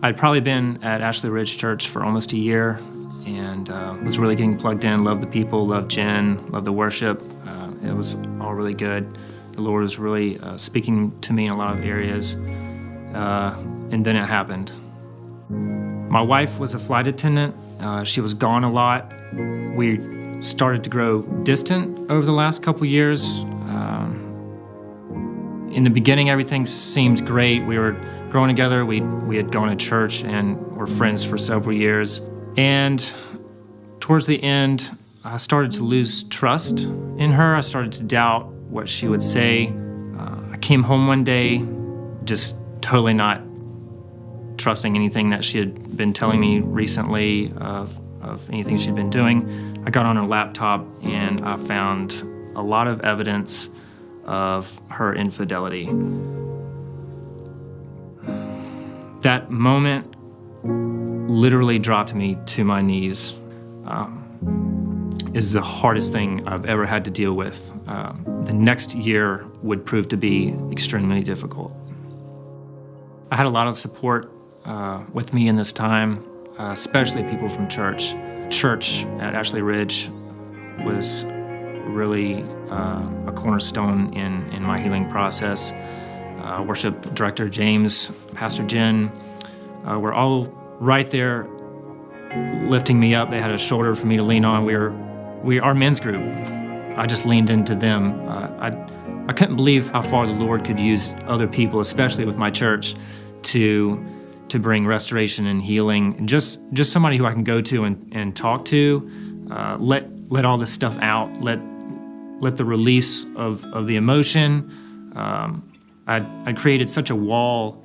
I'd probably been at Ashley Ridge Church for almost a year and was really getting plugged in, loved the people, loved Jen, loved the worship. It was all really good. The Lord was really speaking to me in a lot of areas. And then it happened. My wife was a flight attendant. She was gone a lot. We started to grow distant over the last couple years. In the beginning, everything seemed great. We were growing together. We had gone to church and were friends for several years. And towards the end, I started to lose trust in her. I started to doubt what she would say. I came home one day just totally not trusting anything that she had been telling me recently of anything she'd been doing. I got on her laptop and I found a lot of evidence of her infidelity. That moment literally dropped me to my knees. Is the hardest thing I've ever had to deal with. The next year would prove to be extremely difficult. I had a lot of support with me in this time, especially people from church. Church at Ashley Ridge was really a cornerstone in my healing process. Worship director James, Pastor Jen, were all right there lifting me up. They had a shoulder for me to lean on. Our men's group, I just leaned into them. I couldn't believe how far the Lord could use other people, especially with my church, to bring restoration and healing. And just somebody who I can go to and talk to, let all this stuff out, let the release of the emotion. I'd created such a wall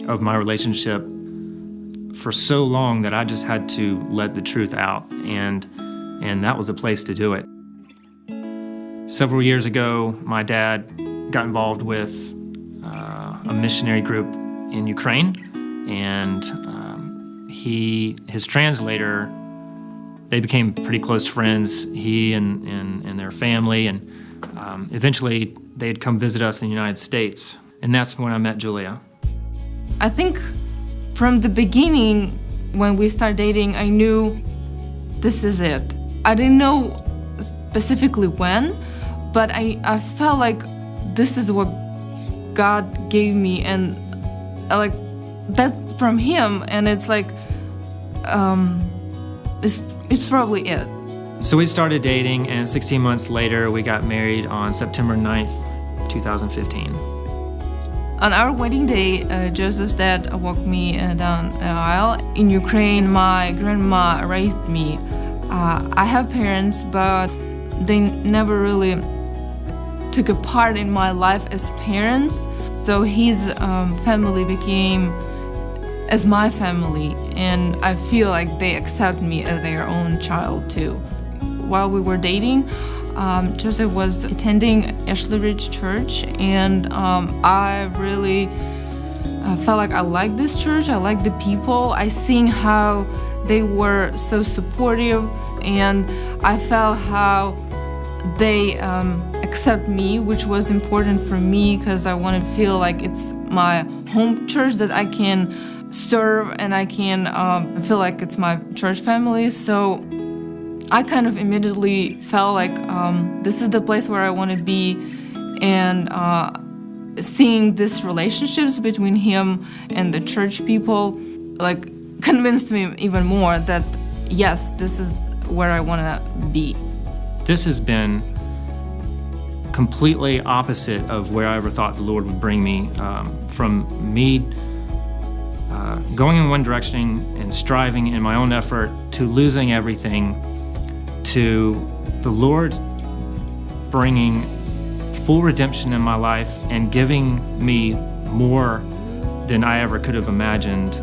of my relationship for so long that I just had to let the truth out, and that was a place to do it. Several years ago, my dad got involved with a missionary group in Ukraine, and his translator, they became pretty close friends, he and their family, and eventually they'd come visit us in the United States, and that's when I met Julia. I think from the beginning, when we started dating, I knew this is it. I didn't know specifically when, but I felt like this is what God gave me, and like that's from Him, and it's like it's probably it. So we started dating, and 16 months later, we got married on September 9th, 2015. On our wedding day, Joseph's dad walked me down the aisle. In Ukraine, my grandma raised me. I have parents, but they never really took a part in my life as parents. So his family became as my family, and I feel like they accept me as their own child too. While we were dating, Joseph was attending Ashley Ridge Church, and I really felt like I liked this church. I liked the people. I seen how they were so supportive, and I felt how they accept me, which was important for me because I wanted to feel like it's my home church that I can serve, and I can feel like it's my church family. So I kind of immediately felt like this is the place where I want to be, and seeing these relationships between him and the church people like convinced me even more that yes, this is where I want to be. This has been completely opposite of where I ever thought the Lord would bring me. From me going in one direction and striving in my own effort to losing everything, to the Lord bringing full redemption in my life and giving me more than I ever could have imagined,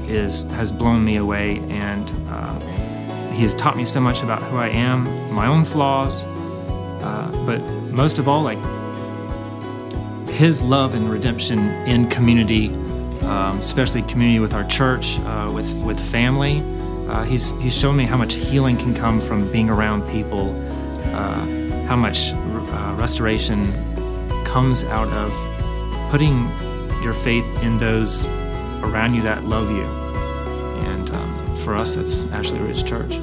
has blown me away. And He has taught me so much about who I am, my own flaws, but most of all, like His love and redemption in community, especially community with our church, with family. He's shown me how much healing can come from being around people, how much restoration comes out of putting your faith in those around you that love you. And for us, that's Ashley Ridge Church.